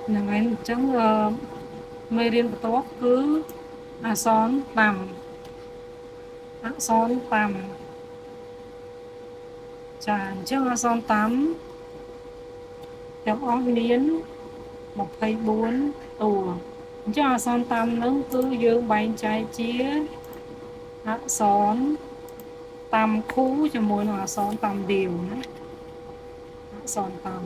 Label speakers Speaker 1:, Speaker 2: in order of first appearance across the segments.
Speaker 1: ហ្នឹងហើយអញ្ចឹងមេរៀនបន្ទាប់គឺអក្សរតាមអក្សរតាមចាអញ្ចឹងអក្សរតាមទាំងអស់មាន24តួអញ្ចឹងអក្សរតាមហ្នឹងគឺយើងបែងចែកជាអក្សរតាមគូជាមួយនឹងអក្សរតាមដៀវណាអក្សរតាម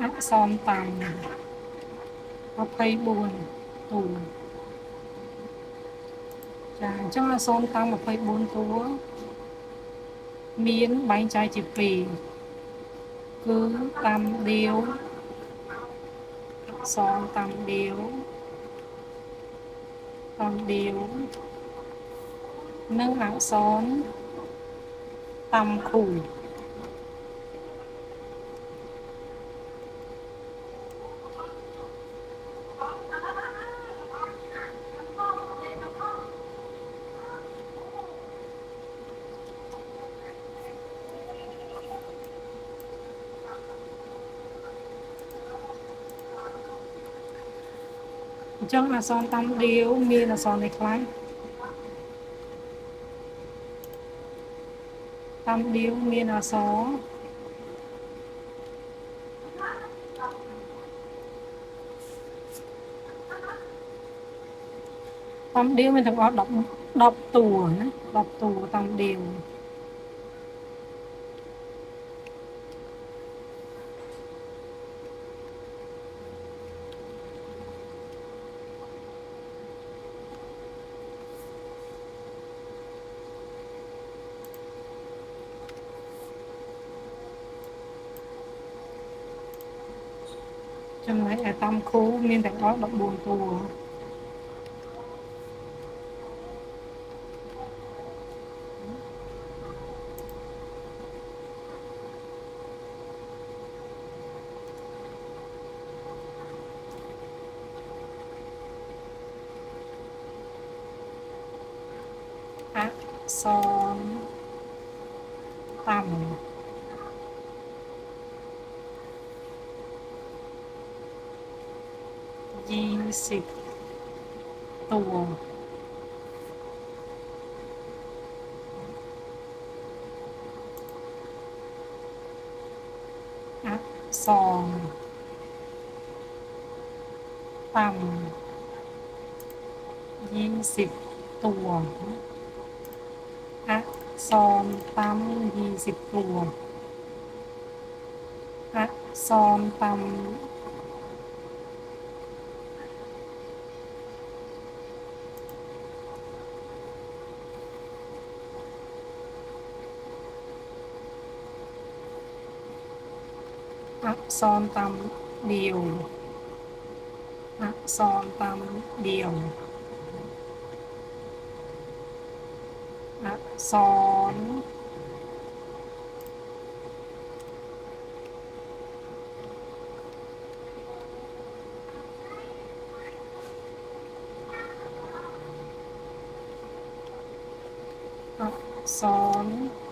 Speaker 1: អក្សរតាម24តួចាអញ្ចឹងអក្សរតាម24តួមានបែងចែកជា2គឺតាមដៀវអក្សរតាមដៀវនិងអក្សរតាមគូអញ្ចឹងអក្សរតាមដៀវមានអក្សរនេះខ្លះតាមដៀវមានអក្សរតាមដៀវមានទាំងអស់10តួណា10តួតាមដៀវចំណែកឯតាមគូមានទាំងអស់14តួអក្សរតាម20តួអក្សរតាម20តួអក្សរតាម20តួអក្សរតាមអក្សរតាមដៀវអក្សរតាមដៀវអក្សរអក្សរ